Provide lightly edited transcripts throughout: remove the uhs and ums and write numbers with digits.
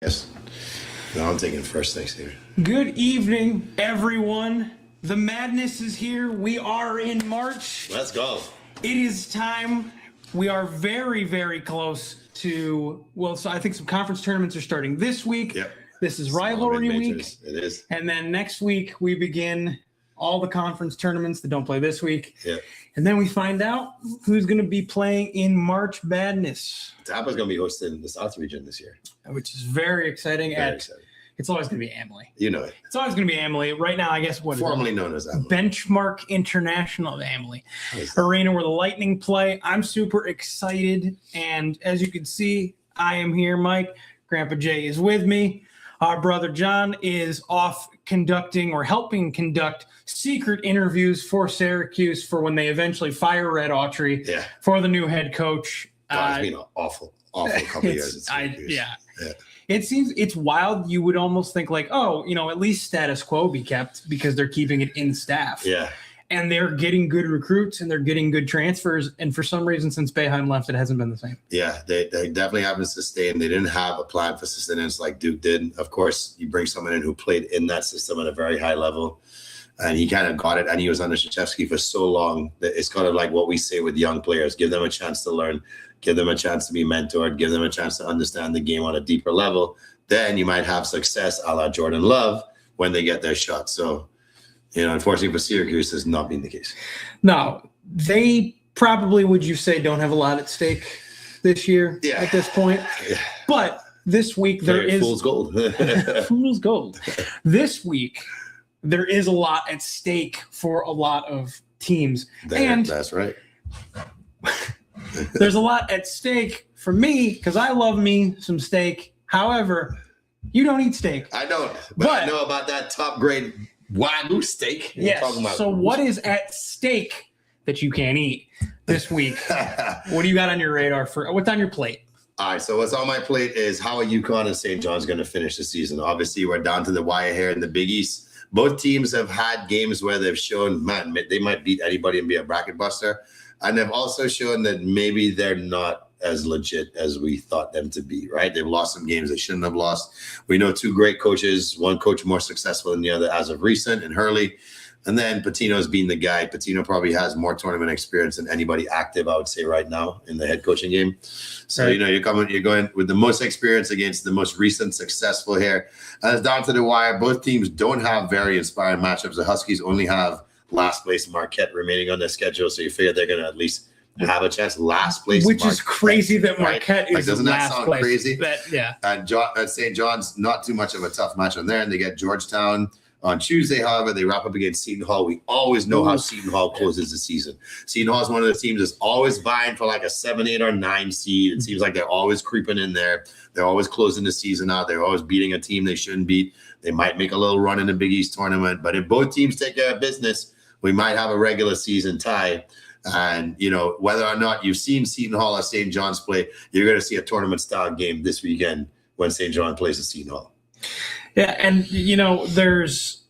Yes. No, I'm taking first. Thanks, David. Good evening, everyone. The madness is here. We are in March. Let's go. It is time. We are very, very close to, so I think some conference tournaments are starting this week. Yep. This is rivalry week. It is. And then next week, we begin all the conference tournaments that don't play this week. Yep. And then we find out who's going to be playing in March Madness. Tampa's going to be hosting the South region this year. Which is very exciting. Very exciting. It's always going to be Amalie. You know it. It's always going to be Amalie. Right now, I guess what formerly known as Amalie. Benchmark International of Amalie Arena where the Lightning play. I'm super excited. And as you can see, I am here, Mike. Grandpa Jay is with me. Our brother John is off conducting or helping conduct secret interviews for Syracuse for when they eventually fire Red Autry for the new head coach. God, it's been an awful couple of years. Yeah. It seems it's wild. You would almost think like, at least status quo be kept because they're keeping it in staff. Yeah. And they're getting good recruits and they're getting good transfers. And for some reason, since Boeheim left, it hasn't been the same. Yeah, they definitely haven't sustained. They didn't have a plan for sustenance like Duke did. Of course, you bring someone in who played in that system at a very high level. And he kind of got it. And he was under Krzyzewski for so long that it's kind of like what we say with young players. Give them a chance to learn. Give them a chance to be mentored. Give them a chance to understand the game on a deeper level. Then you might have success a la Jordan Love when they get their shot. So, unfortunately for Syracuse, this has not been the case. No, they probably, would you say, don't have a lot at stake this year at this point? Yeah. But this week there is fool's gold. Fool's gold. This week there is a lot at stake for a lot of teams. That's right. There's a lot at stake for me because I love me some steak. However, you don't eat steak. I don't, but I know about that top grade Wagyu steak. Yes. So what is at stake that you can't eat this week? What do you got on your radar what's on your plate? All right, so what's on my plate is how are UConn and St. John's going to finish the season? Obviously, we're down to the wire here in the Big East. Both teams have had games where they've shown, man, they might beat anybody and be a bracket buster. And they've also shown that maybe they're not as legit as we thought them to be, right? They've lost some games they shouldn't have lost. We know two great coaches, one coach more successful than the other as of recent in Hurley. And then Patino's being the guy. Patino probably has more tournament experience than anybody active, I would say, right now in the head coaching game. So, you're going with the most experience against the most recent successful here. And it's down to the wire. Both teams don't have very inspiring matchups. The Huskies only have last place Marquette remaining on their schedule. So you figure they're going to at least have a chance. Last place. Which is crazy that Marquette is doesn't that last sound place. Crazy? And St. John's, not too much of a tough match on there. And they get Georgetown on Tuesday. However, they wrap up against Seton Hall. We always know how Seton Hall closes the season. Seton Hall is one of the teams that's always vying for like a 7, 8, or 9 seed. It seems like they're always creeping in there. They're always closing the season out. They're always beating a team they shouldn't beat. They might make a little run in the Big East tournament. But if both teams take care of business, we might have a regular season tie. And, whether or not you've seen Seton Hall or St. John's play, you're going to see a tournament-style game this weekend when St. John plays at Seton Hall. Yeah, and, there's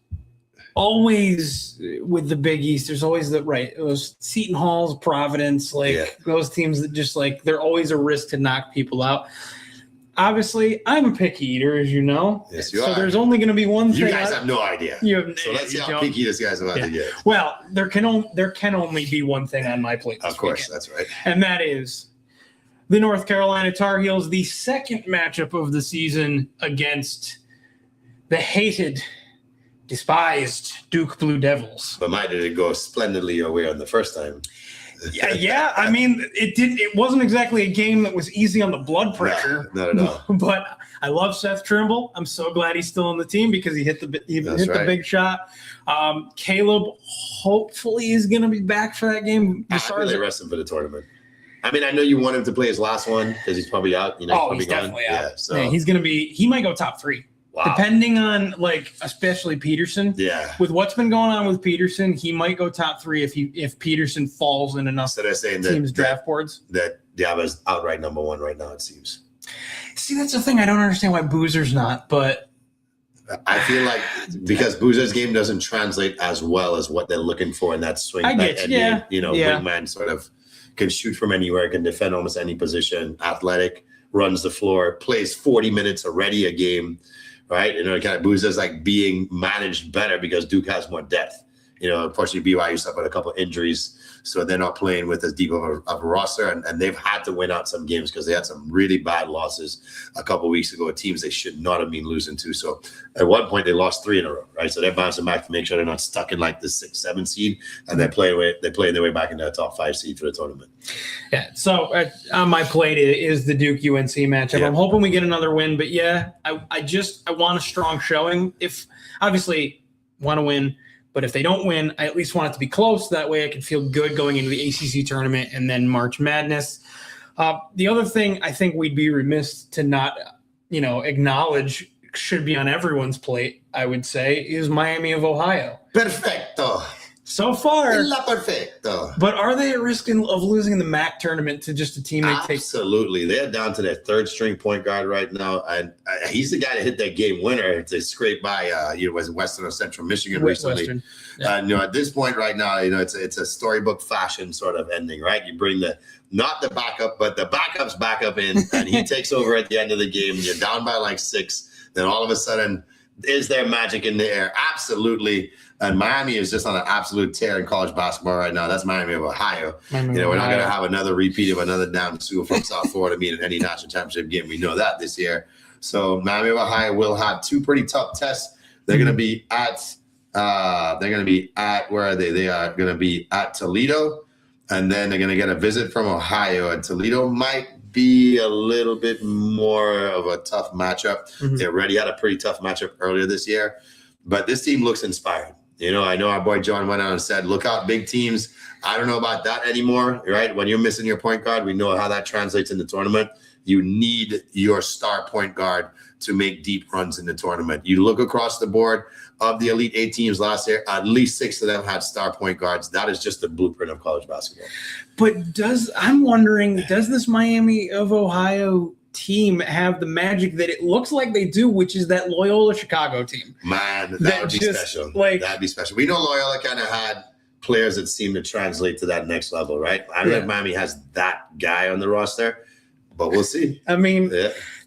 always, with the Big East, there's always those Seton Halls, Providence, those teams that just, they're always a risk to knock people out. Obviously, I'm a picky eater, as you know. Yes, you are. So there's only going to be one thing. You guys have no idea. So let's see how picky this guy's about to get. Well, there can only be one thing on my plate this Of course, weekend. that's right. And that is the North Carolina Tar Heels, the second matchup of the season against the hated, despised Duke Blue Devils. But did it go splendidly your way on the first time? Yeah. I mean, it wasn't exactly a game that was easy on the blood pressure. No, not at all. But I love Seth Trimble. I'm so glad he's still on the team because he hit the big shot. Caleb hopefully is going to be back for that game. They rest him for the tournament. I mean, I know you want him to play his last one because he's probably out. He's definitely out. Yeah, so he's going to be. He might go top 3. Wow. Depending on especially Peterson. Yeah. With what's been going on with Peterson, he might go top 3 if Peterson falls in enough teams' draft boards. That Diaba's outright number 1 right now, it seems. See, that's the thing. I don't understand why Boozer's not, but I feel like because Boozer's game doesn't translate as well as what they're looking for in that swing. I get wingman sort of can shoot from anywhere, can defend almost any position, athletic, runs the floor, plays 40 minutes already a game, right? You know, it kind of moves us like being managed better because Duke has more depth. You know, unfortunately, BYU suffered a couple of injuries, so they're not playing with as deep of a roster, and they've had to win out some games because they had some really bad losses a couple of weeks ago, teams they should not have been losing to. So at one point, they lost 3 in a row, right? So they're bouncing back to make sure they're not stuck in like the 6, 7 seed, and they're playing their way back into the top 5 seed for the tournament. Yeah. So on my plate is the Duke UNC matchup. Yeah. I'm hoping we get another win, but yeah, I want a strong showing. If obviously want to win. But if they don't win, I at least want it to be close. That way I can feel good going into the ACC tournament and then March Madness. The other thing I think we'd be remiss to not, acknowledge should be on everyone's plate, I would say, is Miami of Ohio. Perfecto. So far. La perfecto. But are they at risk of losing in the MAC tournament to just a team they take? Absolutely. They're down to their 3rd string point guard right now. And he's the guy that hit that game winner to scrape by, was it Western or Central Michigan recently. Western. Yeah. At this point right now, it's a storybook fashion sort of ending, right? You bring not the backup, but the backup's back up in, and he takes over at the end of the game. You're down by like 6. Then all of a sudden, is there magic in the air? Absolutely. And Miami is just on an absolute tear in college basketball right now. That's Miami of Ohio. We're not going to have another repeat of another down Sioux from South Florida being in any national championship game. We know that this year. So Miami of Ohio will have 2 pretty tough tests. They're going to be at where are they? They are going to be at Toledo, and then they're going to get a visit from Ohio. And Toledo might be a little bit more of a tough matchup. Mm-hmm. They already had a pretty tough matchup earlier this year, but this team looks inspired. I know our boy John went out and said, look out, big teams. I don't know about that anymore, right? When you're missing your point guard, we know how that translates in the tournament. You need your star point guard to make deep runs in the tournament. You look across the board of the Elite 8 teams last year, at least 6 of them had star point guards. That is just the blueprint of college basketball. But I'm wondering, does this Miami of Ohio team have the magic that it looks like they do, which is that Loyola Chicago team? Man, that would be special. That'd be special. We know Loyola kind of had players that seem to translate to that next level, right? I don't know if Miami has that guy on the roster, but we'll see. I mean,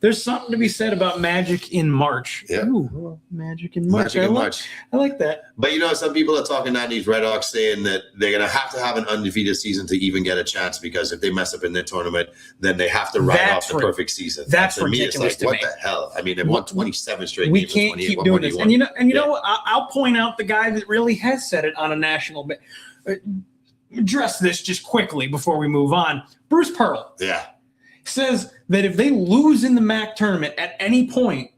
there's something to be said about magic in March. Yeah. Ooh, magic in March. I like that. But, some people are talking down these Red Hawks saying that they're going to have an undefeated season to even get a chance, because if they mess up in their tournament, then they have to write off the perfect season. That's ridiculous to me. What the hell? I mean, they've won 27 straight we games. We can't keep doing this. And you know what? I'll point out the guy that really has said it on a national address this just quickly before we move on. Bruce Pearl. Yeah. Says that if they lose in the MAC tournament at any point,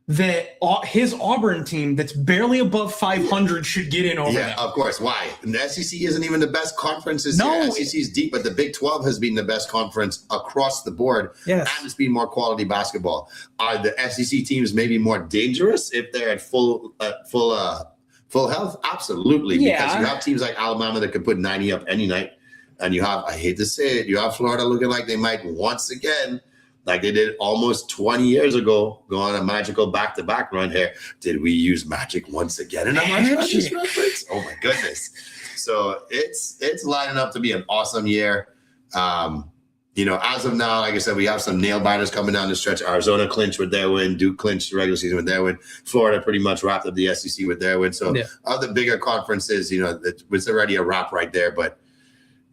that his Auburn team that's barely above 500 should get in over them. Yeah, of course. Why? And the SEC isn't even the best conference this year. SEC is deep, but the Big 12 has been the best conference across the board. Yes. And it's been more quality basketball. Are the SEC teams maybe more dangerous if they're at full health? Absolutely. Yeah. Because you have teams like Alabama that could put 90 up any night. And you have, I hate to say it, you have Florida looking like they might once again, like they did almost 20 years ago, go on a magical back-to-back run here. Did we use magic once again in a March Madness reference? Oh my goodness. So it's lining up to be an awesome year. As of now, like I said, we have some nail biters coming down the stretch. Arizona clinched with their win. Duke clinched the regular season with their win. Florida pretty much wrapped up the SEC with their win. So other bigger conferences, it's already a wrap right there. But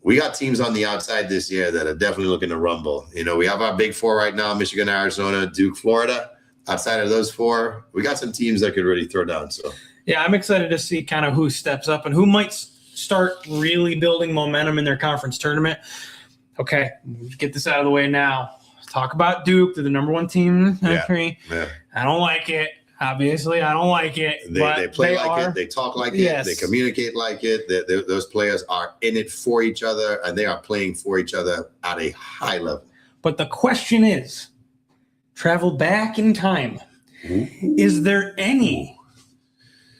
we got teams on the outside this year that are definitely looking to rumble. We have our big 4 right now: Michigan, Arizona, Duke, Florida. Outside of those 4, we got some teams that could really throw down. So yeah, I'm excited to see kind of who steps up and who might start really building momentum in their conference tournament. Okay, get this out of the way now. Let's talk about Duke. They're the number 1 team in the country. Yeah. I don't like it. Obviously, I don't like it. They play like it. They talk like it. They communicate like it. Those players are in it for each other, and they are playing for each other at a high level. But the question is, travel back in time. Ooh. Is there any,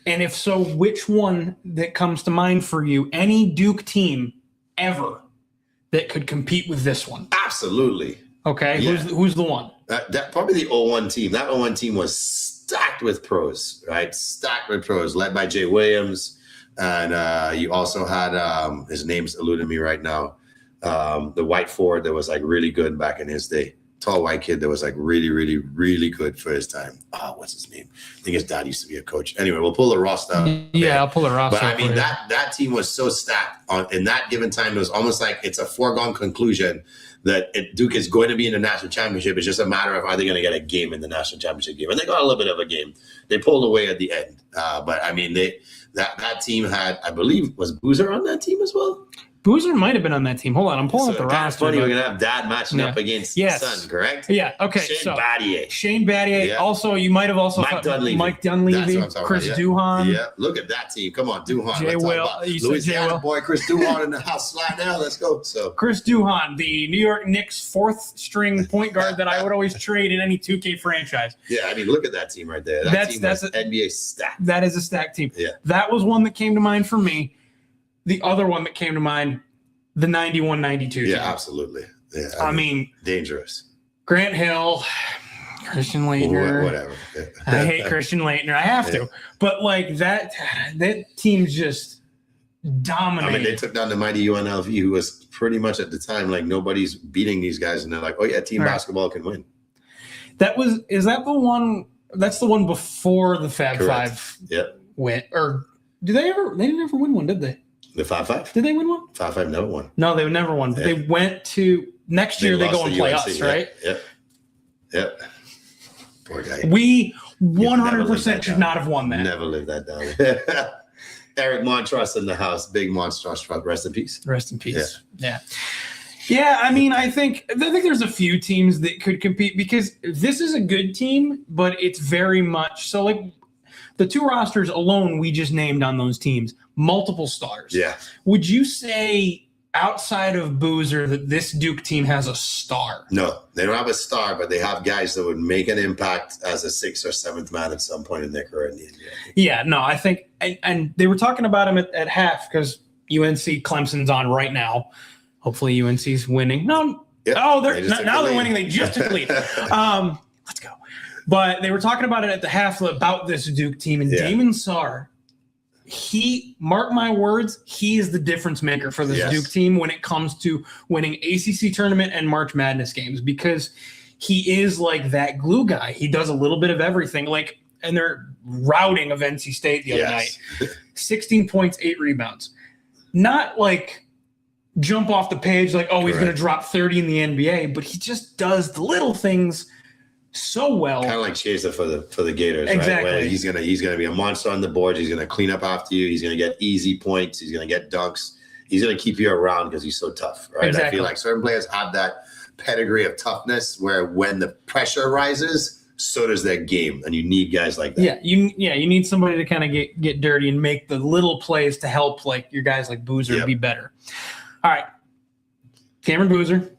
and if so, which one that comes to mind for you, any Duke team ever that could compete with this one? Absolutely. Okay, yeah. Who's the one? That probably the 01 team. That 01 team was stacked with pros, right? Stacked with pros, led by Jay Williams. And you also had, his name's eluding me right now, the white forward that was like really good back in his day. tall white kid that was like really, really, really good for his time. Oh, what's his name? I think his dad used to be a coach. Anyway, we'll pull the roster up. Yeah, I'll pull the roster But I up mean, for you. that team was so stacked in that given time. It was almost like it's a foregone conclusion that Duke is going to be in the national championship. It's just a matter of are they going to get a game in the national championship game. And they got a little bit of a game. They pulled away at the end. But I mean, that team had, I believe, was Boozer on that team as well? Boozer might have been on that team. Hold on, I'm pulling up the That's roster. funny. We're gonna have Dad matching up against Son, correct? Yeah. Okay. Shane Battier. Yeah. Also, you might have also Mike Dunleavy, Chris Duhon. Yeah. Look at that team. Come on, Duhon. Jay Will. Louisiana boy, Chris Duhon in the house. Slide now. Let's go. So Chris Duhon, the New York Knicks fourth string point guard that I would always trade in any 2K franchise. Yeah, I mean, look at that team right there. That team was NBA stacked. That is a stacked team. Yeah. That was one that came to mind for me. The other one that came to mind, the 91-92 team. Yeah, absolutely. Yeah, I mean, dangerous. Grant Hill, Christian Laettner. Whatever. Yeah. I hate Christian Laettner. I have to. But like that team's just dominated. I mean, they took down the mighty UNLV, who was pretty much at the time like nobody's beating these guys, and they're like, oh yeah, team basketball can win. Is that the one? That's the one before the Fab Correct. Five went, or they didn't ever win one, did they? The 5-5? Did they win one? 5-5 never won. No, they never won. But they went to next year. They go and play us, right? Yep. Poor guy. We 100% should not have won that. Never lived that down. Eric Montross in the house. Big Montross. Rest in peace. Rest in peace. Yeah. I mean, I think there's a few teams that could compete because this is a good team, but it's very much so like the two rosters alone we just named on those teams, multiple stars. Yeah. Would you say outside of Boozer that this Duke team has a star? No, they don't have a star, but they have guys that would make an impact as a 6th or 7th man at some point in their career in the NBA. Yeah, no, I think, and they were talking about him at half because UNC Clemson's on right now. Hopefully UNC's winning. No, yep. Now they're winning. They just took the lead. Let's go. But they were talking about it at the half about this Duke team, and Damon Sarr, mark my words, he is the difference maker for this Duke team when it comes to winning ACC tournament and March Madness games because he is like that glue guy. He does a little bit of everything. Like, and they're routing of NC State the other night. 16 points, 8 rebounds. Not like jump off the page like, oh, he's going to drop 30 in the NBA, but he just does the little things so well. Kind of like Chaser for the Gators, exactly. Right? Where he's gonna be a monster on the board. He's gonna clean up after you. He's gonna get easy points. He's gonna get dunks. He's gonna keep you around because he's so tough, right? Exactly. I feel like certain players have that pedigree of toughness where when the pressure rises, so does their game, and you need guys like that. You need somebody to kind of get dirty and make the little plays to help like your guys like Boozer be better. All right, Cameron Boozer,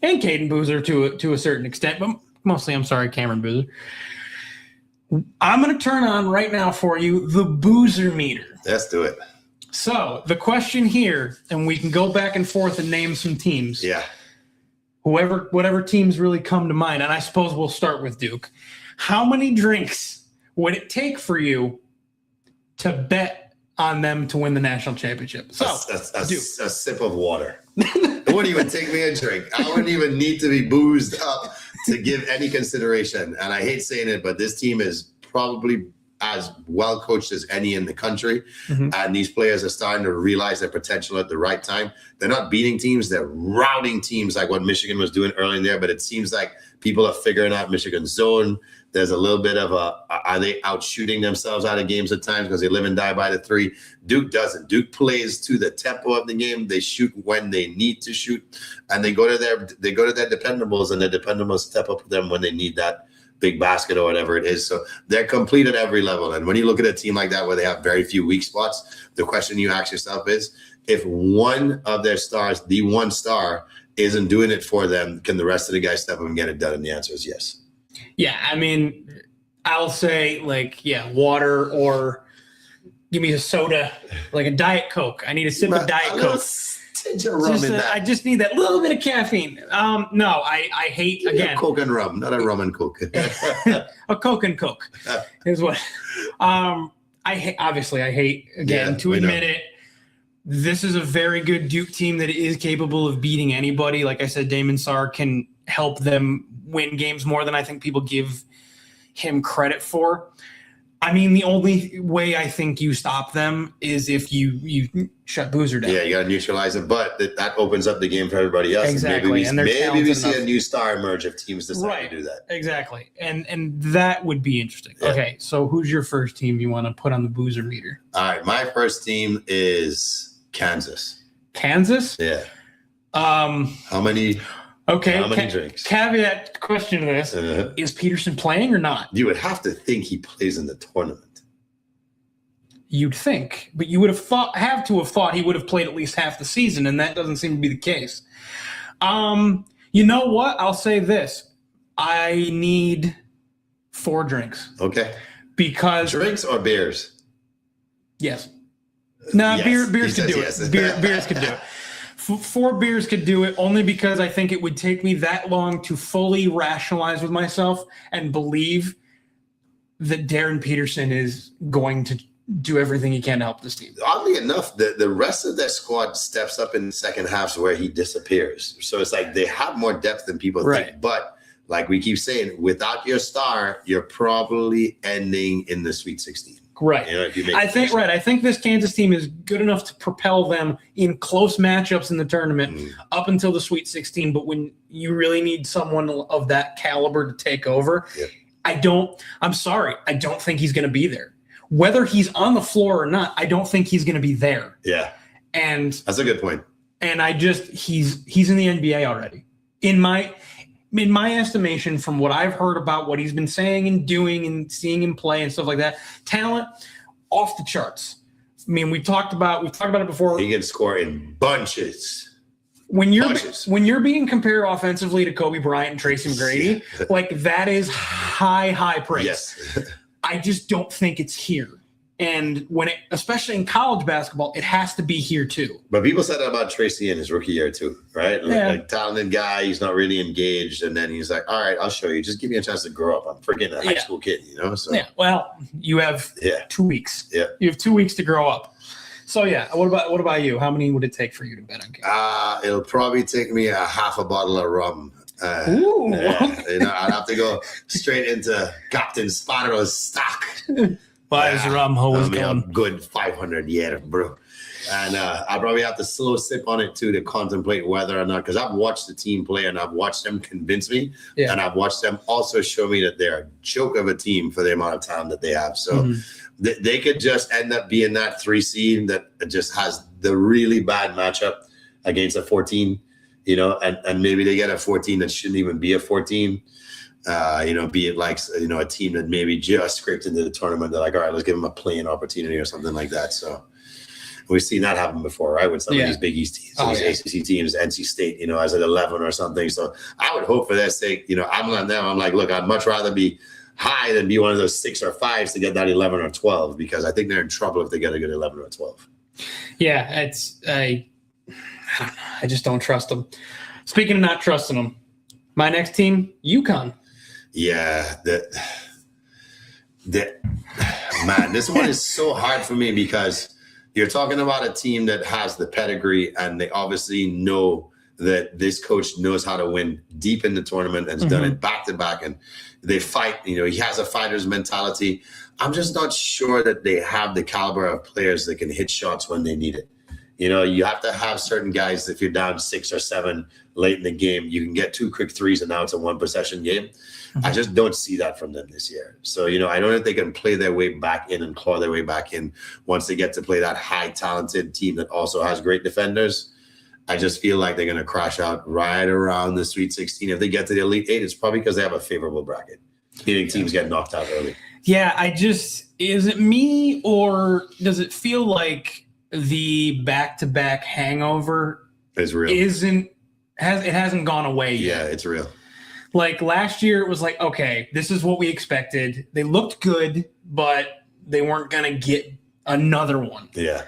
and Caden Boozer to a certain extent, but mostly, I'm sorry, Cameron Boozer. I'm going to turn on right now for you the Boozer meter. Let's do it. So the question here, and we can go back and forth and name some teams. Yeah. Whatever teams really come to mind, and I suppose we'll start with Duke. How many drinks would it take for you to bet on them to win the national championship? So a sip of water. It wouldn't even take me a drink. I wouldn't even need to be boozed up to give any consideration. And I hate saying it, but this team is probably as well coached as any in the country. Mm-hmm. And these players are starting to realize their potential at the right time. They're not beating teams. They're routing teams like what Michigan was doing early in there. But it seems like people are figuring out Michigan's zone. There's a little bit of are they out shooting themselves out of games at times because they live and die by the 3? Duke doesn't. Duke plays to the tempo of the game. They shoot when they need to shoot, and they go to their dependables, and their dependables step up with them when they need that big basket or whatever it is. So they're complete at every level. And when you look at a team like that where they have very few weak spots, the question you ask yourself is, if one of their stars, the one star, isn't doing it for them, can the rest of the guys step up and get it done? And the answer is yes. Yeah, I mean, I'll say water or give me a soda, like a Diet Coke. I need a sip of Diet Coke. I just need that little bit of caffeine. No, I hate again. Coke and rum, not a rum and Coke. A Coke and Coke is what. I hate again to admit it. This is a very good Duke team that is capable of beating anybody. Like I said, Damon Sarr can help them win games more than I think people give him credit for. I mean, the only way I think you stop them is if you shut Boozer down. Yeah, you got to neutralize it, but that opens up the game for everybody else. Exactly, and maybe we see a new star emerge if teams decide to do that. Exactly, and that would be interesting. Yeah. Okay, so who's your first team you want to put on the Boozer meter? All right, my first team is Kansas. Kansas? Yeah. How many? Okay. How many drinks? Caveat question to this: is Peterson playing or not? You would have to think he plays in the tournament. You'd think, but you would have thought he would have played at least half the season, and that doesn't seem to be the case. You know what? I'll say this: I need 4 drinks. Okay. Because drinks or beers? Yes. No, yes. beers could do it. Beers could do it. 4 beers could do it, only because I think it would take me that long to fully rationalize with myself and believe that Darren Peterson is going to do everything he can to help this team. Oddly enough, the rest of their squad steps up in the second half where he disappears. So it's like they have more depth than people think. But like we keep saying, without your star, you're probably ending in the Sweet 16. Right. You know, if you make I think this Kansas team is good enough to propel them in close matchups in the tournament up until the Sweet 16. But when you really need someone of that caliber to take over, I'm sorry, I don't think he's going to be there. Whether he's on the floor or not, I don't think he's going to be there. Yeah. And that's a good point. And he's in the NBA already. In my estimation, from what I've heard about what he's been saying and doing and seeing him play and stuff like that, talent off the charts. I mean, we've talked about it before. He can score in bunches. When you're being compared offensively to Kobe Bryant and Tracy McGrady, like that is high praise. Yes. I just don't think it's here. And especially in college basketball, it has to be here too. But people said that about Tracy in his rookie year too, right? Like talented guy, he's not really engaged, and then he's like, "All right, I'll show you. Just give me a chance to grow up. I'm freaking a high school kid, you know." So well, you have 2 weeks. Yeah, you have 2 weeks to grow up. So what about you? How many would it take for you to bet on Kansas? It'll probably take me a half a bottle of rum. Ooh. I'd have to go straight into Captain Sparrow's stock. Buy his rum, hose going. A good 500 bro. And I probably have to slow sip on it too to contemplate whether or not, because I've watched the team play and I've watched them convince me, and I've watched them also show me that they're a joke of a team for the amount of time that they have. So they could just end up being that 3 seed that just has the really bad matchup against a 14, you know, and maybe they get a 14 that shouldn't even be a 14. Be it like, a team that maybe just scraped into the tournament. They're like, all right, let's give them a play-in opportunity or something like that. So we've seen that happen before, right? With some of these Big East teams, these ACC teams, NC State, as an 11 or something. So I would hope for their sake, I'm on them. I'm like, look, I'd much rather be high than be one of those 6 or 5s to get that 11 or 12, because I think they're in trouble if they get a good 11 or 12. Yeah, I just don't trust them. Speaking of not trusting them, my next team, UConn. Yeah, man, this one is so hard for me because you're talking about a team that has the pedigree, and they obviously know that this coach knows how to win deep in the tournament and has done it back to back, and they fight. He has a fighter's mentality. I'm just not sure that they have the caliber of players that can hit shots when they need it. You have to have certain guys. If you're down 6 or 7 late in the game, you can get 2 quick threes, and now it's a 1-possession game. I just don't see that from them this year. So, I don't know if they can play their way back in and claw their way back in once they get to play that high talented team that also has great defenders. I just feel like they're going to crash out right around the Sweet 16. If they get to the Elite 8, it's probably because they have a favorable bracket. Meaning teams get knocked out early. Yeah, is it me, or does it feel like the back-to-back hangover is real? It hasn't gone away yet. Yeah, it's real. Like last year, it was like, okay, this is what we expected. They looked good, but they weren't going to get another one. Yeah.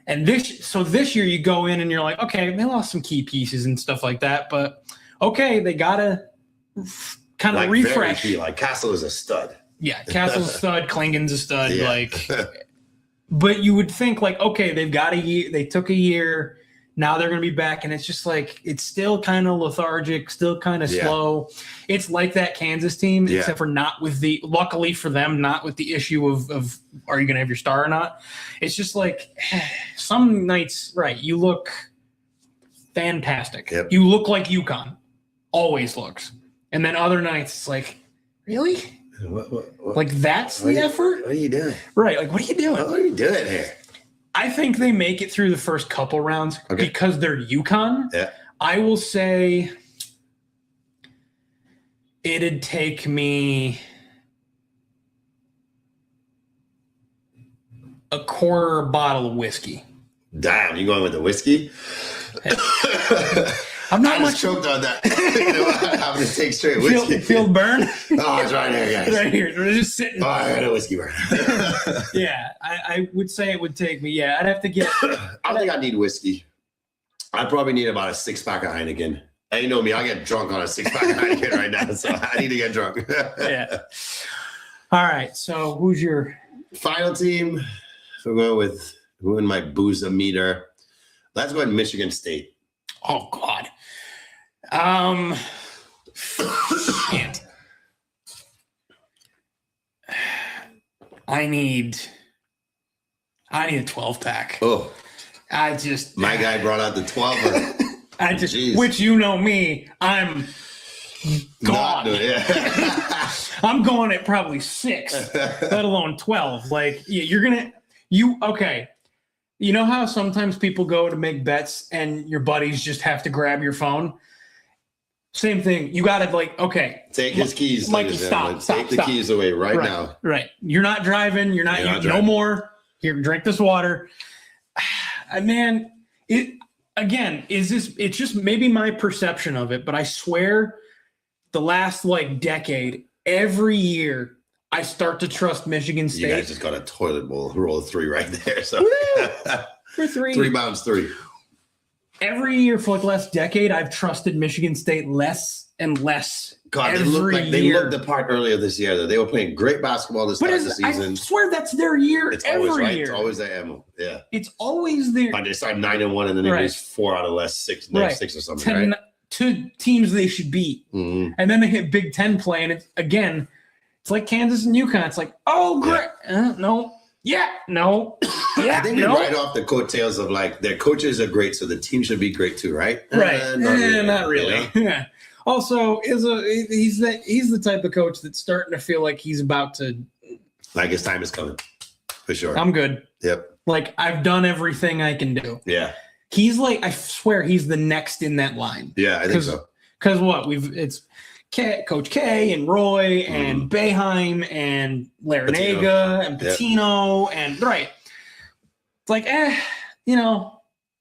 And this year you go in and you're like, okay, they lost some key pieces and stuff like that, but okay, they got to kind of refresh. Like Castle is a stud. Yeah, Castle's a stud. Klingen's a stud. Yeah. But you would think like, okay, they've got a year. They took a year Now they're going to be back, and it's just like it's still kind of lethargic, still kind of slow. It's like that Kansas team, except for not with the – luckily for them, not with the issue of are you going to have your star or not. It's just like some nights, right, you look fantastic. Yep. You look like UConn. Always looks. And then other nights, it's like, really? What? Like that's the effort? What are you doing? Right, like what are you doing? What are you doing here? I think they make it through the first couple rounds because they're UConn. Yeah. I will say it'd take me a quarter bottle of whiskey. Damn, you going with the whiskey? I'm not I much just choked on that. Having to take straight whiskey. Feel burn? Oh, it's right here, guys. Right here. We're just sitting. Oh, I got a whiskey burn. Yeah, I would say it would take me. Yeah, I'd have to get. I don't think I need whiskey. I probably need about a 6-pack of Heineken. And you know me, I get drunk on a 6-pack of Heineken right now, so I need to get drunk. Yeah. All right. So who's your final team? So we're going with who in my boozer meter. Let's go with Michigan State. Oh God. Shit. I need a 12-pack. Oh, my guy brought out the 12er. Which you know me, I'm gone. I'm going at probably 6, let alone 12. Like okay. You know how sometimes people go to make bets and your buddies just have to grab your phone? Same thing. You got to take his keys. Mikey, stop. Take the keys away right now. Right. You're not driving. You're not driving. No more. Here, drink this water. Man, it's just maybe my perception of it, but I swear the last decade, every year, I start to trust Michigan State. You guys just got a toilet bowl roll of 3 right there. So for 3. 3 bounds 3. Every year for the last decade, I've trusted Michigan State less and less. God, they looked the part earlier this year. Though they were playing great basketball this start of the season. I swear that's their year. It's every always right. year. It's always their ammo. Yeah, it's always there. But they start 9-1, and then they lose 4 out of last 6, next 6 or something. 10, right? 2 teams they should beat, and then they hit Big Ten play, and it's like Kansas and UConn. It's like, oh, great. No. Yeah. No. Yeah. I think they ride off the coattails of their coaches are great, so the team should be great too, right? Right. Not really. Yeah. Also, he's the type of coach that's starting to feel like he's about to. Like his time is coming, for sure. I'm good. Yep. I've done everything I can do. Yeah. He's I swear he's the next in that line. Yeah, I think so. Because it's Coach K and Roy and Boeheim and Larinaga and Pitino and right. It's like,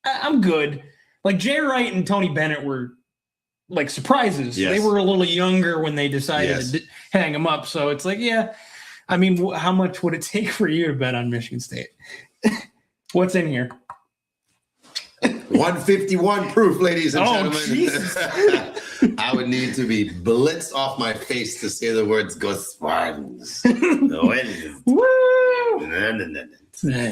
I'm good. Jay Wright and Tony Bennett were surprises. Yes. They were a little younger when they decided to hang them up. So it's I mean, how much would it take for you to bet on Michigan State? What's in here? 151 proof, ladies and gentlemen. Jesus. I would need to be blitzed off my face to say the words "Go Spartans." Woo!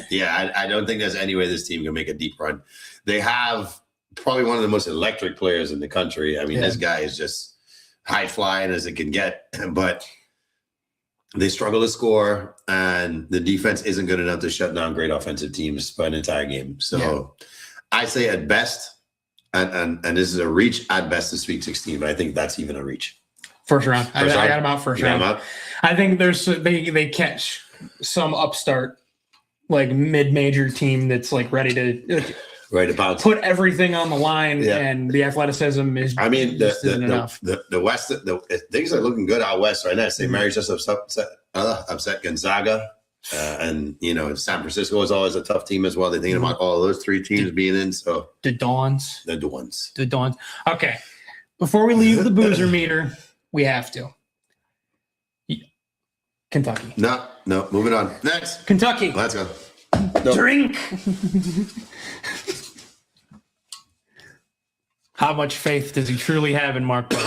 Yeah, I don't think there's any way this team can make a deep run. They have probably one of the most electric players in the country. I mean, this guy is just high flying as it can get, but they struggle to score, and the defense isn't good enough to shut down great offensive teams for an entire game. So I say at best, and this is a reach, at best the Sweet 16, but I think that's even a reach. First round. I got him out first round. I think they catch some upstart, mid-major team that's ready to put everything on the line, and the athleticism is. I mean, isn't enough. The West, things are looking good out west right now. St. Mary's just upset Gonzaga, and San Francisco is always a tough team as well. They're thinking about all of those 3 teams being in. So the Dawns. The Okay, before we leave the boozer meter, we have to. Kentucky. No, moving on. Next. Kentucky. Let's go. No. Drink. How much faith does he truly have in Mark Bell?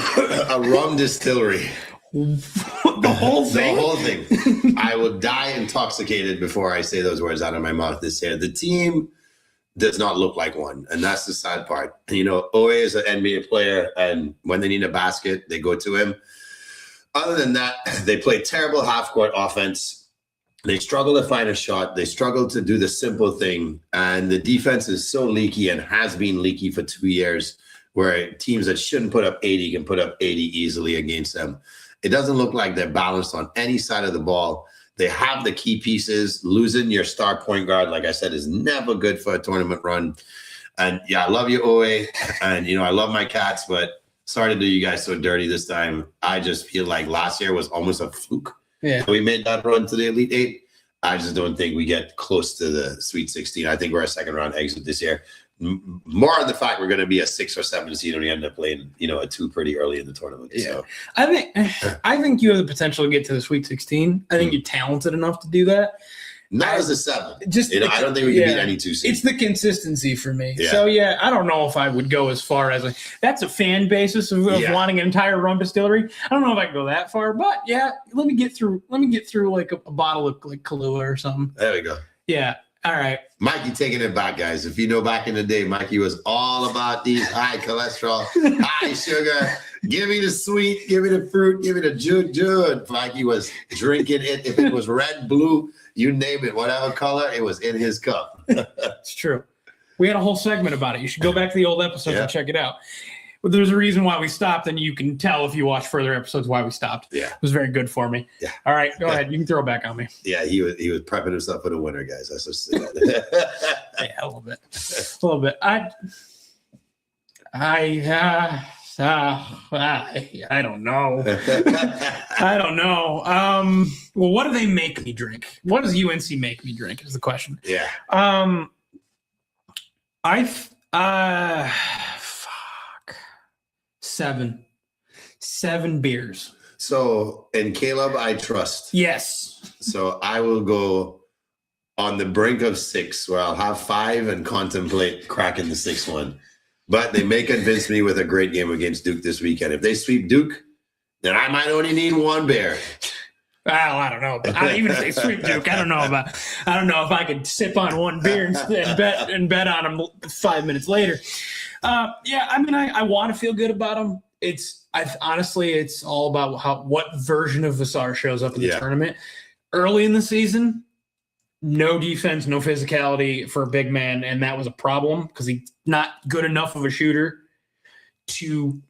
A rum distillery. The whole thing? The whole thing. I will die intoxicated before I say those words out of my mouth this year. The team does not look like one. And that's the sad part. You know, Owe is an NBA player, and when they need a basket, they go to him. Other than that, they play terrible half-court offense. They struggle to find a shot. They struggle to do the simple thing. And the defense is so leaky and has been leaky for 2 years, where teams that shouldn't put up 80 can put up 80 easily against them. It doesn't look like they're balanced on any side of the ball. They have the key pieces. Losing your star point guard, like I said, is never good for a tournament run. And yeah, I love you, Owe. And, you know, I love my Cats, but sorry to do you guys so dirty this time. I just feel like last year was almost a fluke. Yeah. We made that run to the Elite Eight. I just don't think we get close to the Sweet 16. I think we're a second round exit this year. More on the fact we're going to be a 6 or 7 seed and we end up playing, you know, a 2 pretty early in the tournament. Yeah. So I think you have the potential to get to the Sweet 16. I think you're talented enough to do that. Not as a 7. Just you know, I don't think we can beat any 2 seeds. It's the consistency for me. Yeah. So yeah, I don't know if I would go as far as that's a fan basis of wanting an entire rum distillery. I don't know if I can go that far, but yeah, let me get through like a bottle of like Kahlua or something. There we go. Yeah. All right. Mikey taking it back, guys. If you know back in the day, Mikey was all about these high cholesterol, high sugar. Give me the sweet, give me the fruit, give me the jude. Mikey was drinking it. If it was red, blue, you name it, whatever color, it was in his cup. It's true. We had a whole segment about it. You should go back to the old episodes and check it out. But there's a reason why we stopped, and you can tell if you watch further episodes why we stopped. Yeah. It was very good for me. Yeah. All right, go ahead. You can throw it back on me. Yeah, he was prepping himself for the winter, guys. That's just that. Yeah, a little bit. A little bit. I don't know. I don't know. Well, what do they make me drink? What does UNC make me drink is the question. Yeah. Seven beers. So, and Caleb, I trust. Yes. So I will go on the brink of 6, where I'll have 5 and contemplate cracking the 6th one. But they may convince me with a great game against Duke this weekend. If they sweep Duke, then I might only need 1 beer. Well, I don't know. Even if they sweep Duke, I don't know if I could sip on 1 beer and bet on them 5 minutes later. Yeah, I mean, I want to feel good about them. Honestly, it's all about what version of Vassar shows up in the tournament. Early in the season, no defense, no physicality for a big man, and that was a problem because he's not good enough of a shooter to,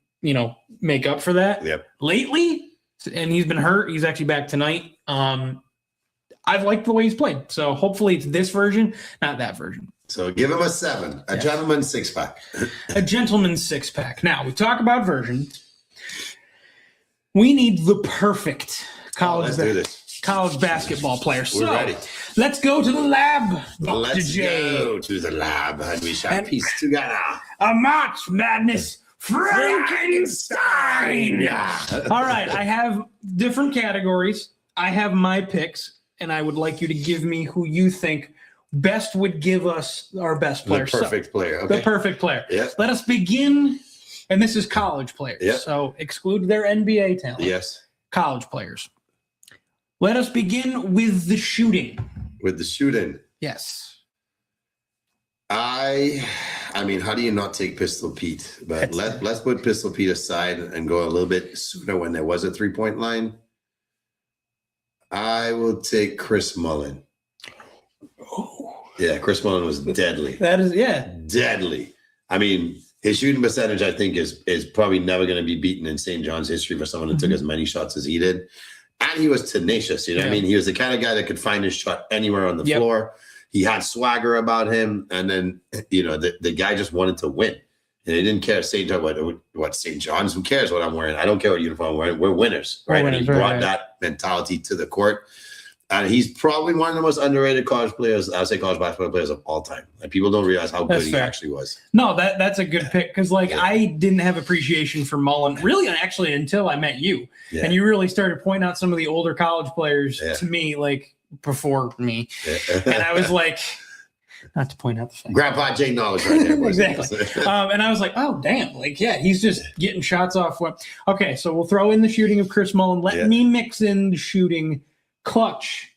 make up for that. Yep. Lately, and he's been hurt. He's actually back tonight. I've liked the way he's played. So hopefully it's this version, not that version. So give him a 7, a gentleman's 6-pack. A gentleman's 6-pack. Now, we talk about versions. We need the perfect college basketball player. We're ready. Let's go to the lab, Dr. Let's J. go to the lab and we shall piece together A March Madness Frankenstein. All right, I have different categories. I have my picks, and I would like you to give me who you think best would give us our best player. The perfect player. Okay. The perfect player. Yep. Let us begin, and this is college players. Yep. So exclude their NBA talent. Yes. College players. Let us begin with the shooting. With the shooting. Yes. I mean, how do you not take Pistol Pete? But let's put Pistol Pete aside and go a little bit sooner when there was a 3-point line. I will take Chris Mullin. Oh. Yeah, Chris Mullin was deadly. That is, deadly. I mean, his shooting percentage, I think, is probably never going to be beaten in St. John's history for someone that took as many shots as he did. And he was tenacious. You know what I mean? He was the kind of guy that could find his shot anywhere on the floor. He had swagger about him. And then, the guy just wanted to win. And he didn't care what St. John's. Who cares what I'm wearing? I don't care what uniform I'm wearing. We're winners. Right? Winners, and he brought that mentality to the court. And he's probably one of the most underrated college players, I would say college basketball players of all time. Like, people don't realize how good he actually was. No, that's a good pick because, I didn't have appreciation for Mullen really, actually, until I met you. Yeah. And you really started pointing out some of the older college players to me, before me. Yeah. And I was like, not to point out the fact. Grandpa J knowledge right there. Exactly. And I was like, oh, damn. He's just getting shots off. Okay, so we'll throw in the shooting of Chris Mullin. Let me mix in the shooting clutch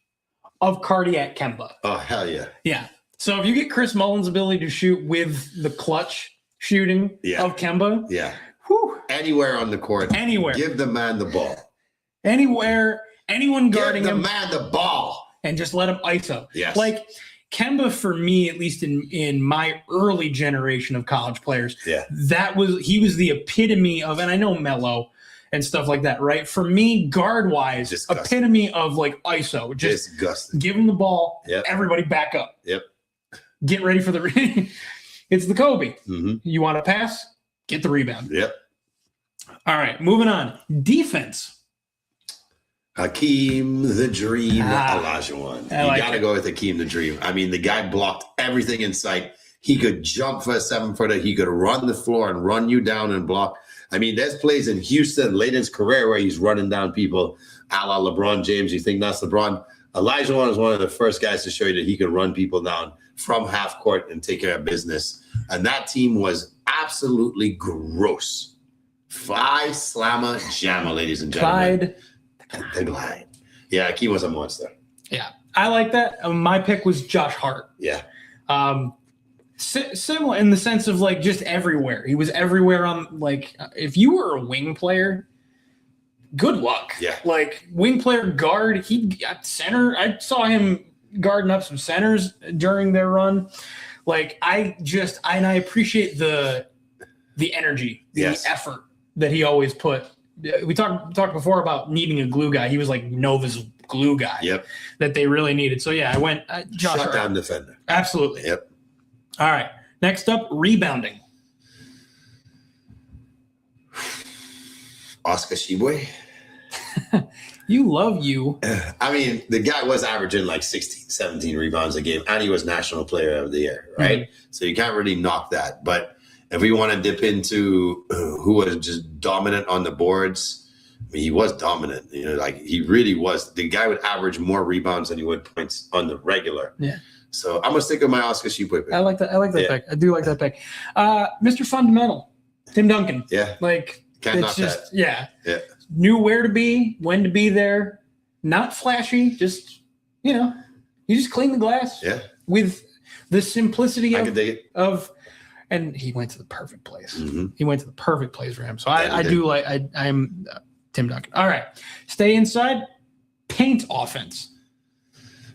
of Cardiac Kemba. Oh, hell yeah. Yeah. So if you get Chris Mullins' ability to shoot with the clutch shooting of Kemba, anywhere on the court, anywhere, give the man the ball. Anywhere, anyone guarding him, give the man the ball, and just let him ISO. Yes, like Kemba for me, at least in my early generation of college players, he was the epitome of, and I know Melo and stuff like that, right? For me, guard wise, epitome of like ISO. Just disgusting. Give him the ball. Everybody back up. Get ready for the. It's the Kobe. You want to pass? Get the rebound. All right, moving on. Defense. Hakeem the Dream Olajuwon. You got to go with Hakeem the Dream. I mean, the guy blocked everything in sight. He could jump for a 7-footer. He could run the floor and run you down and block. I mean, there's plays in Houston late in his career where he's running down people a la LeBron James. You think that's LeBron? Olajuwon is one of the first guys to show you that he could run people down from half court and take care of business. And that team was absolutely gross. Phi Slamma Jamma, ladies and gentlemen. The Glide. Yeah, Hakeem was a monster. Yeah, I like that. My pick was Josh Hart. Yeah. Similar in the sense of like just everywhere. He was everywhere on like if you were a wing player, good luck. Yeah. Like wing player guard, he got center. I saw him guarding up some centers during their run. Like I appreciate the energy, the effort that he always put. We talked before about needing a glue guy. He was like Nova's glue guy that they really needed. So, I went Josh Hart. Shutdown defender. Absolutely. Yep. All right. Next up, rebounding. Oscar Tshiebwe. you. I mean, the guy was averaging like 16, 17 rebounds a game, and he was National Player of the Year, right? Mm-hmm. So you can't really knock that. But if we want to dip into who was just dominant on the boards, I mean, he was dominant. You know, like he really was. The guy would average more rebounds than he would points on the regular. Yeah. So I'm gonna stick with my Oscar Tshiebwe pick. I like that pick. I do like that pick. Mr. Fundamental, Tim Duncan. Yeah. Like can't knock that. Yeah. Knew where to be, when to be there. Not flashy. Just you just clean the glass. Yeah. With the simplicity I can dig it. And he went to the perfect place. Mm-hmm. He went to the perfect place for him. So I'm Tim Duncan. All right. Stay inside. Paint offense.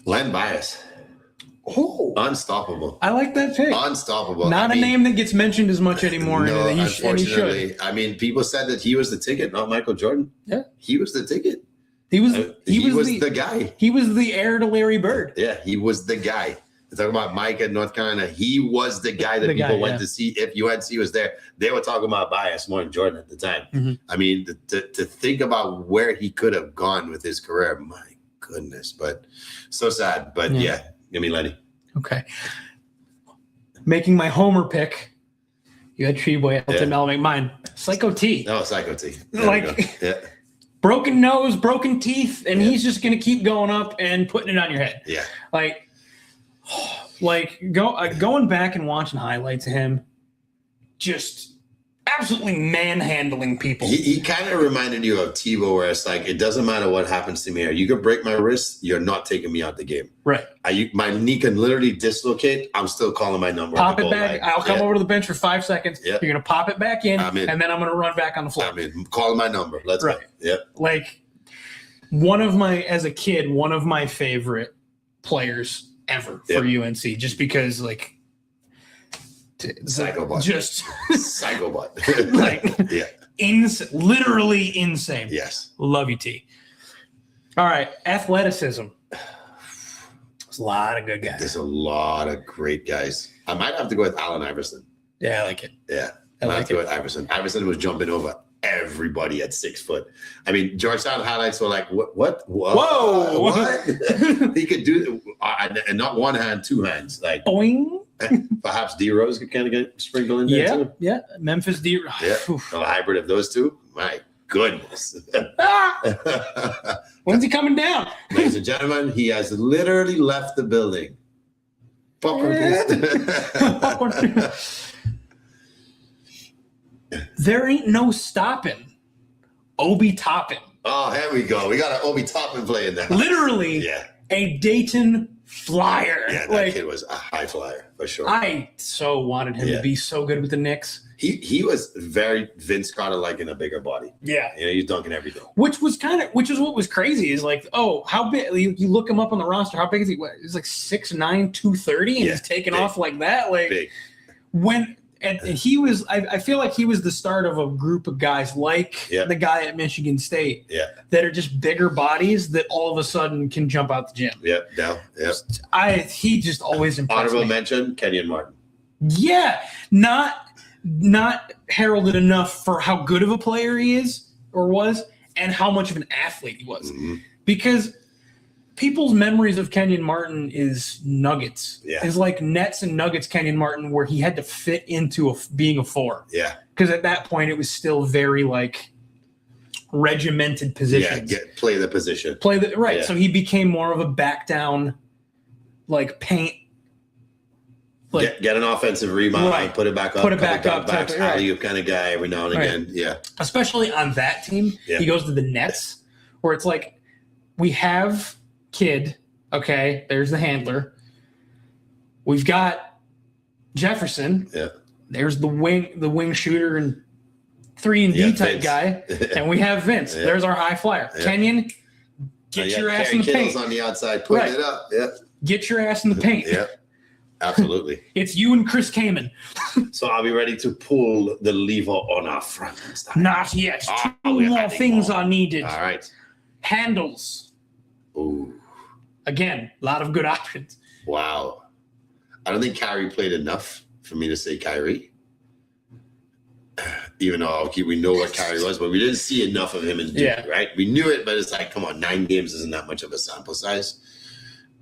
Len Bias. Oh. Unstoppable. I like that pick. Unstoppable. Not a name that gets mentioned as much anymore. No, unfortunately. I mean, people said that he was the ticket, not Michael Jordan. Yeah. He was the ticket. He was the guy. He was the heir to Larry Bird. Yeah, he was the guy. Talking about Mike in North Carolina, he was the guy that people went to see. If UNC was there, they were talking about Bias more than Jordan at the time. Mm-hmm. I mean, to think about where he could have gone with his career, my goodness. But so sad. But give me Lenny. Okay. Making my homer pick. You had Tshiebwe. I'll make mine. Psycho T. Oh, Psycho T. Broken nose, broken teeth, and he's just going to keep going up and putting it on your head. Yeah. Going back and watching highlights of him, just absolutely manhandling people. He kind of reminded you of Tebow, where it's like, it doesn't matter what happens to me here. You could break my wrist, you're not taking me out the game. Right. My knee can literally dislocate. I'm still calling my number. Pop it back. I'll come over to the bench for 5 seconds. Yep. You're going to pop it back in, and then I'm going to run back on the floor. Calling my number. Let's go. Yep. Like, as a kid, one of my favorite players ever for UNC, just because psychobot, just psychobot, literally insane. Yes, love you, T. All right, athleticism. There's a lot of good guys. There's a lot of great guys. I might have to go with Allen Iverson. Yeah, I like it. Yeah, I might have to go with Iverson. Iverson was jumping over everybody at 6 foot. I mean, Georgetown highlights were like, what? Whoa! What? He could do, and not one hand, two hands. Like, boing. Perhaps D Rose could kind of get sprinkled in there too. Yeah, Memphis D. Yeah, a hybrid of those two. My goodness. When's he coming down? Ladies and gentlemen, he has literally left the building. Popcorn. There ain't no stopping Obi Toppin. Oh, here we go. We got an Obi Toppin playing there. Literally a Dayton flyer. Yeah, that kid was a high flyer for sure. I so wanted him to be so good with the Knicks. He was very Vince Carter like in a bigger body. Yeah. He's dunking everything. Which is what was crazy is like, how big you look him up on the roster, how big is he? He's like 6'9", 230, and he's taking off like that. Like big. And he was, I feel like he was the start of a group of guys like the guy at Michigan State that are just bigger bodies that all of a sudden can jump out the gym. He just always impressed Honorable me. mention, Kenyon Martin. Yeah, not heralded enough for how good of a player he is or was and how much of an athlete he was. Mm-hmm. Because people's memories of Kenyon Martin is Nuggets. Yeah. It's like Nets and Nuggets Kenyon Martin where he had to fit into being a 4. Yeah. Because at that point it was still very like regimented positions. Yeah, play the position. Right. Yeah. So he became more of a back down, like paint. Like, get an offensive rebound, put it back up, alley-oop kind of guy every now and again. Yeah. Especially on that team, he goes to the Nets where it's like we have Kid, okay, there's the handler. We've got Jefferson. Yeah. There's the wing shooter and 3-and-D type Vince. guy. And we have Vince. Yeah. There's our high flyer. Yeah. Kenyon, get your ass in the paint. on the outside, putting it up. Yeah. Get your ass in the paint. Yeah. Absolutely. It's you and Chris Kaman. So are we ready to pull the lever on our Frankenstein? Not yet. Two more things are needed. All right. Handles. Ooh. Again, a lot of good options. Wow. I don't think Kyrie played enough for me to say Kyrie. Even though we know what Kyrie was, but we didn't see enough of him in Duke, right? We knew it, but it's like, come on, 9 games isn't that much of a sample size.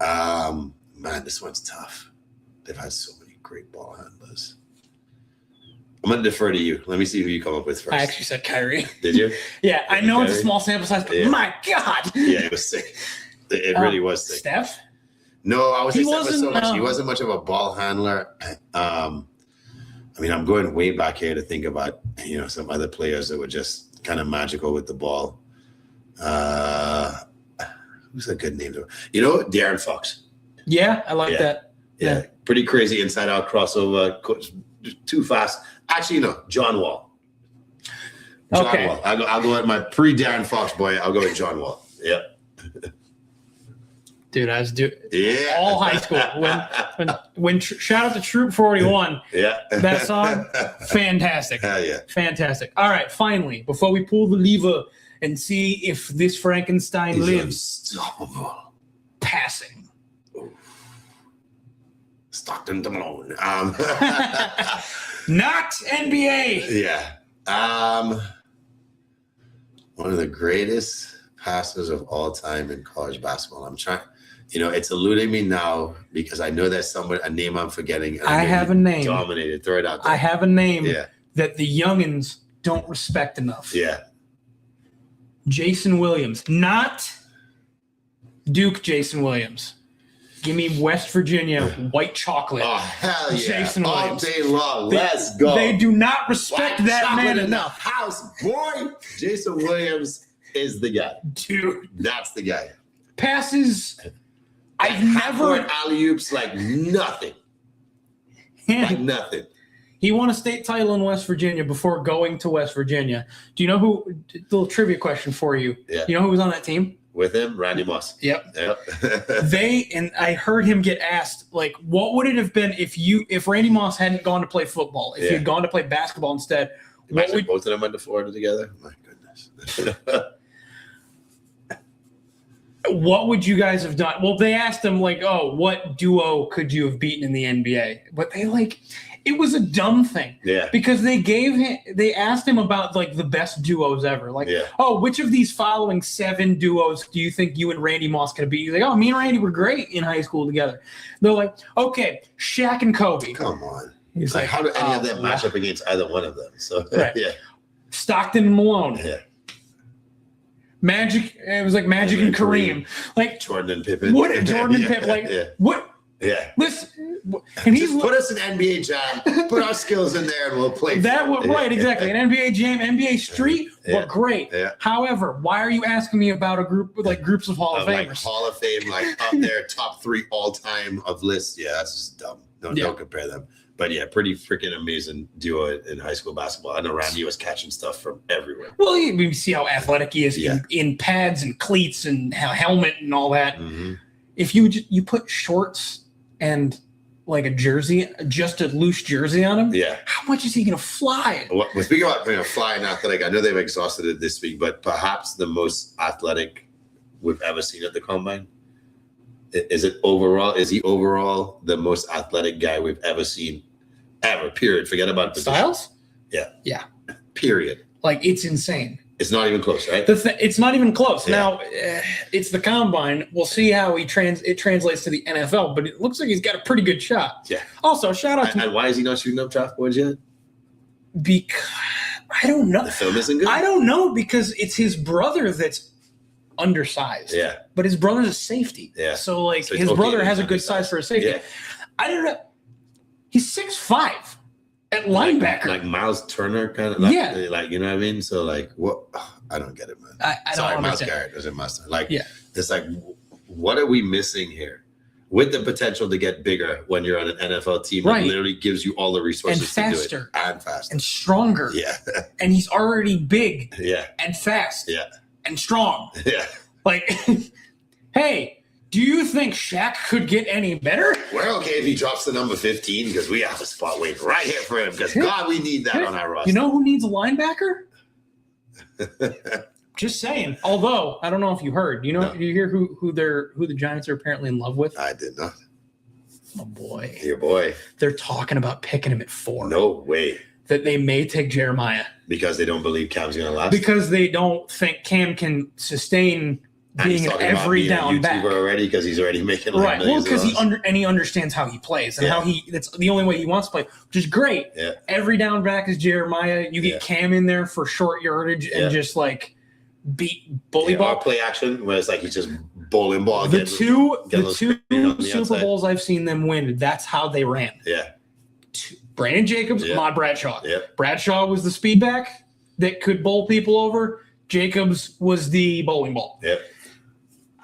Man, this one's tough. They've had so many great ball handlers. I'm going to defer to you. Let me see who you come up with first. I actually said Kyrie. Did you? Yeah, I know it's a small sample size, but my God. Yeah, it was sick. It really was sick. Steph? No, I was He excited so much. wasn't, He wasn't much of a ball handler. I mean, I'm going way back here to think about, some other players that were just kind of magical with the ball. Who's a good name? De'Aaron Fox. Yeah, I like that. Yeah, pretty crazy inside-out crossover, too fast. Actually, no, John Wall. Wall. I'll go with my pre-De'Aaron Fox boy. I'll go with John Wall. Yeah. Dude, I was Yeah. all high school when shout out to Troop 41. Yeah. That song, fantastic. Hell yeah. Fantastic. All right, finally, before we pull the lever and see if this Frankenstein lives, passing. Stockton to Malone. Not NBA. Yeah. One of the greatest passes of all time in college basketball. I'm trying, it's eluding me now because I know there's a name I'm forgetting. And I have a name. Dominated. Throw it out there. I have a name that the youngins don't respect enough. Yeah. Jason Williams. Not Duke Jason Williams. Give me West Virginia white chocolate. Oh, hell yeah. Jason Williams. All day long. Let's go. They do not respect white that man enough. House, boy. Jason Williams is the guy. Dude. That's the guy. Passes. I've never. Alley-oops like nothing. Like nothing. He won a state title in West Virginia before going to West Virginia. Do you know who? Little trivia question for you. Yeah. You know who was on that team? With him, Randy Moss. Yep. And I heard him get asked, like, what would it have been if Randy Moss hadn't gone to play football, if he had gone to play basketball instead? Imagine both of them went to Florida together. My goodness. What would you guys have done? Well, they asked him, like, what duo could you have beaten in the NBA? But it was a dumb thing. Yeah. Because they asked him about like the best duos ever. Like, which of these following 7 duos do you think you and Randy Moss could have beat? He's like, me and Randy were great in high school together. They're like, okay, Shaq and Kobe. Come on. He's like, how do any of them match up against either one of them? So yeah. Stockton and Malone. Yeah. Magic. It was like Magic and Kareem. Like Jordan and Pippen. What Jordan and Pippen? Like what? Yeah. Listen, and he's Just put us in NBA Jam, put our skills in there, and we'll play. that. Right, exactly. An NBA Jam, NBA Street, well, great. Yeah. However, why are you asking me about a group with like groups of Hall of Like Famers? Hall of Fame, like up there, top 3 all time of lists. Yeah, that's just dumb. Don't compare them. But yeah, pretty freaking amazing duo in high school basketball. I know Randy was catching stuff from everywhere. Well, you see how athletic he is in pads and cleats and helmet and all that. Mm-hmm. If you put shorts and like a jersey, just a loose jersey on him, how much is he going to fly? Well, speaking about flying athletic, I know they've exhausted it this week, but perhaps the most athletic we've ever seen at the combine. Is he overall the most athletic guy we've ever seen? Ever, period. Forget about position. Styles? Yeah. Period. Like, it's insane. It's not even close, right? It's not even close. Yeah. Now, it's the combine. We'll see how it translates to the NFL, but it looks like he's got a pretty good shot. Yeah. Also, shout out to... And why is he not shooting up draft boards yet? Because, I don't know. The film isn't good? I don't know, because it's his brother that's undersized. Yeah. But his brother's a safety. Yeah. So, like, So his okay, brother has a he's good size for a safety. Yeah. I don't know. He's 6'5" at linebacker. Like Miles Turner kind of. Like, you know what I mean? So, like, what? I don't get it, man. I don't Miles understand. Garrett. Was it Miles Turner? Like, Yeah. It's like, what are we missing here? With the potential to get bigger when you're on an NFL team that literally gives you all the resources And to faster. do it. And faster. And stronger. Yeah. And he's already big. Yeah. And fast. Yeah. And strong. Yeah. Like, hey, do you think Shaq could get any better? We're okay if he drops the number 15 because we have a spot waiting right here for him because, God, we need that on our roster. You know who needs a linebacker? Just saying. Although, I don't know if you heard. You hear who the Giants are apparently in love with? I did not. Oh, boy. Your boy. They're talking about picking him at 4. No way. That they may take Jeremiah. Because they don't believe Cam's going to last? Because they don't think Cam can sustain being an every down back already because he's already making right. Well, because he understands how he plays and how that's the only way he wants to play, which is great. Yeah. Every down back is Jeremiah. You get Cam in there for short yardage and just like beat bully ball. Or play action where it's like he's just bowling ball. The two Super outside. Bowls I've seen them win, that's how they ran. Yeah. Brandon Jacobs, Ahmad Bradshaw. Yeah. Bradshaw was the speed back that could bowl people over. Jacobs was the bowling ball. Yeah.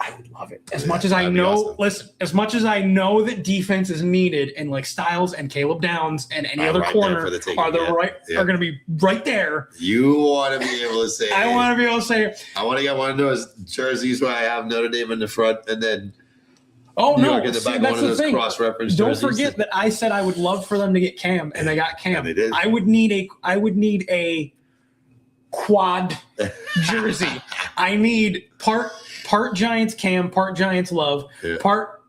I would love it. As much as I know, awesome. Listen, as much as I know that defense is needed and like Styles and Caleb Downs and any other corner are going to be right there. You want to be able to say, I want to be able to say, I want to get one of those jerseys where I have Notre Dame in the front and then New York in the back, one of those cross-reference Don't jerseys. forget that I said I would love for them to get Cam and they got Cam. And they did. I would need a quad jersey. I need part Giants Cam, part Giants love, part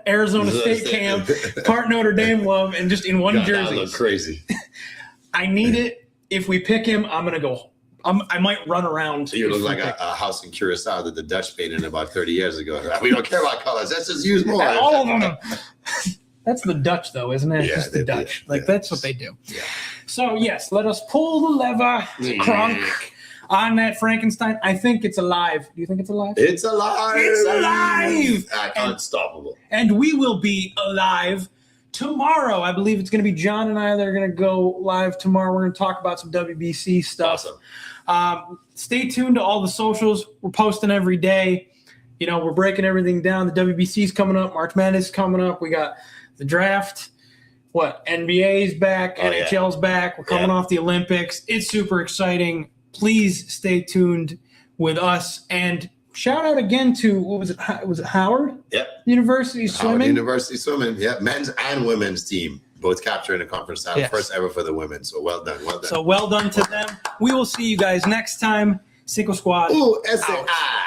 Arizona State Cam, part Notre Dame love, and just in one jersey. That look crazy. I need it. If we pick him, I'm gonna go. I might run around. So you look like a house in Curacao that the Dutch painted about 30 years ago. We don't care about colors. Let's just use more. All of them. That's the Dutch, though, isn't it? Yeah, just the Dutch. That's what they do. Yeah. So, yes, let us pull the lever, crunk, on that Frankenstein. I think it's alive. Do you think it's alive? It's alive. It's alive. Unstoppable. And we will be alive tomorrow. I believe it's going to be John and I that are going to go live tomorrow. We're going to talk about some WBC stuff. Awesome. Stay tuned to all the socials. We're posting every day. You know, we're breaking everything down. The WBC's coming up. March Madness is coming up. We got the draft. NBA's back. NHL's back. We're coming off the Olympics. It's super exciting. Please stay tuned with us. And shout out again to, was it Howard? Yep. University Swimming. Howard University Swimming. Yeah. Men's and women's team. Both capturing a conference title. First ever for the women. So well done. Well done. So well done to them. We will see you guys next time. Cinco Squad. Ooh, S-A-I.